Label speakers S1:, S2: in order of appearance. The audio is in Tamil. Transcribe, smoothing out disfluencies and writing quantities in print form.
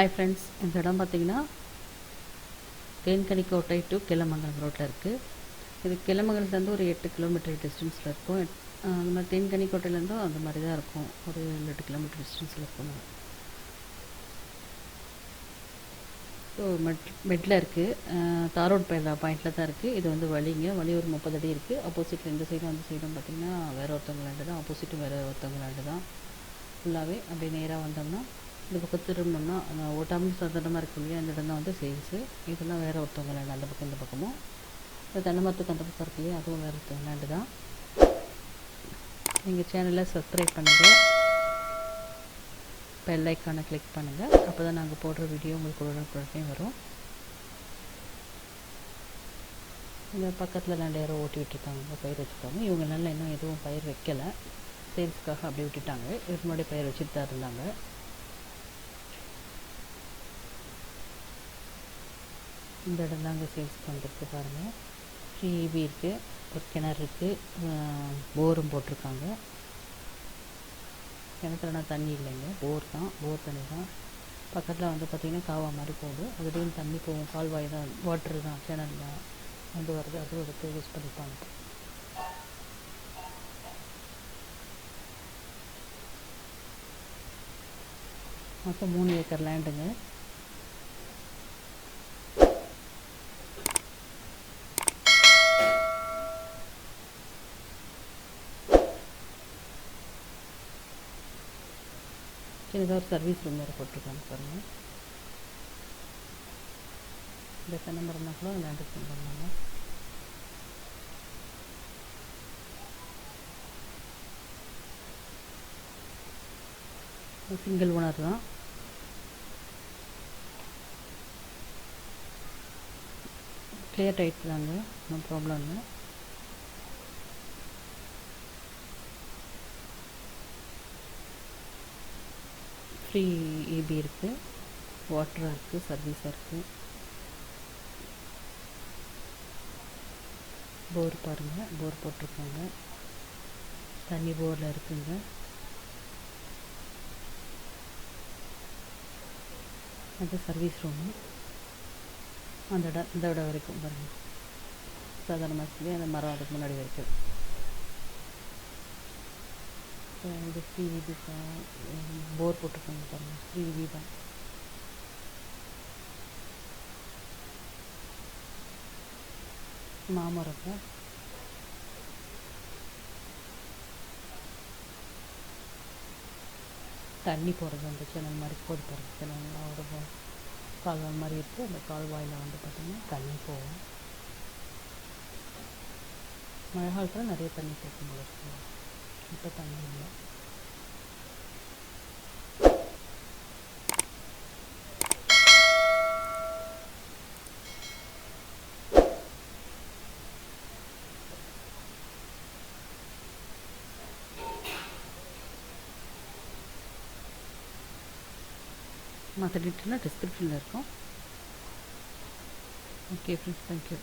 S1: ஹாய் ஃப்ரெண்ட்ஸ், இந்த இடம் பார்த்திங்கன்னா தேன்கனிக்கோட்டை டு கிளமங்கலம் ரோட்டில் இருக்குது. இது கிளமங்கலத்துலேருந்து ஒரு 8 கிலோமீட்டர் டிஸ்டன்ஸில் இருக்கும். அந்த மாதிரி தேன்கனிக்கோட்டையிலேருந்தும் அந்த மாதிரி தான் இருக்கும், ஒரு 8 கிலோமீட்டர் டிஸ்டன்ஸில் இருக்கும். ஸோ மெட்டில் இருக்குது, தார் ரோட் பாயிண்டில் தான் இருக்குது. இது வந்து வழி ஒரு 30 அடி இருக்குது. ஆப்போசிட்டில் இந்த சைடும் அந்த சைடும் பார்த்திங்கன்னா வேறு ஒருத்தவங்க லேண்டு தான், ஆப்போசிட்டும் வேறு ஒருத்தவங்க லேண்டு தான். ஃபுல்லாகவே அப்படியே நேராக வந்தோம்னா இந்த பக்கம் திரும்பினோம்னா ஓட்டாமல் சாதாரணமாக இருக்கும் இல்லையா, அந்த இடம் தான் வந்து சேல்ஸு. இதெல்லாம் வேறு ஒருத்தவங்க லேண்டு, அந்த பக்கம் இந்த பக்கமும். இந்த தென்னை மரத்துக்கு அந்த பக்கம் இருக்கு இல்லையா, அதுவும் வேறு ஒருத்தவங்க லேண்டு தான். எங்கள் சேனலை சப்ஸ்கிரைப் பண்ணுங்கள், பெல் ஐக்கானை கிளிக் பண்ணுங்கள். அப்போ தான் நாங்கள் போடுற வீடியோ உங்களுக்கு உடனுக்குடனே வரும். இந்த பக்கத்தில் லேண்ட் யாரோ ஓட்டி விட்டுருக்காங்க, பயிர் வச்சுருக்காங்க. இவங்க நல்லா இன்னும் எதுவும் பயிர் வைக்கலை, சேல்ஸுக்காக அப்படியே விட்டுட்டாங்க. இதுக்கு முன்னாடி பயிர் வச்சுட்டு தான் இருந்தாங்க. இந்த இடம் தான் அங்கே சேல்ஸ்க்கு வந்துருக்கு பாருங்கள். ஃப்ரீபி இருக்குது, ஒரு கிணறு இருக்குது, போரும் போட்டிருக்காங்க. கிணத்துல தண்ணி இல்லைங்க, போர் தான், போர் தண்ணி தான். பக்கத்தில் வந்து பார்த்திங்கன்னா காவா மாதிரி போகுது, அதுலேயும் தண்ணி போகும், கால்வாய் தான், வாட்ரு தான், கிணறு தான் வந்து வருது. அதுவும் எடுத்து யூஸ் பண்ணிப்பாங்க. மொத்தம் 3 ஏக்கர் லேண்டுங்க. சின்னதாக ஒரு சர்வீஸ் ரூம் வேறு போட்டிருக்காங்க பாருங்கள். இந்த தென்னை மரம் கூட லேண்டு பண்ணுறாங்க. சிங்கிள் ஓனர் தான். கிளியர் டைட் தாங்க, நோ ப்ராப்ளம் இல்லை. ஃப்ரீ ஏபி இருக்குது, வாட்டராக இருக்குது, சர்வீஸாக இருக்குது. போர் பாருங்கள், போர் போட்டிருக்காங்க, தண்ணி போரில் இருக்குங்க. அது சர்வீஸ் ரூமு. அந்த இடம் வரைக்கும் பாருங்கள், சாதாரணமாக சொல்லி அந்த மரம் அதுக்கு முன்னாடி வரைக்கும். இது ஃப்ரீ இது தான், போர் போட்டிருக்காங்க பாருங்கள், ஃப்ரீ இது தான். மாமரத்தை தண்ணி போகிறது அந்த சேனல் மாதிரி போது பாருங்கள். சேனல் ஒரு கால்வாய் மாதிரி இருக்குது, அந்த கால்வாயில் வந்து பார்த்திங்கன்னா தண்ணி போகும். மழை காலத்தில் நிறைய தண்ணி போகும் போது இருக்குது, இப்போ தண்ணி இல்லை. மற்ற டீட்டெயிலாக டிஸ்கிரிப்ஷனில் இருக்கும். Okay friends, thank you.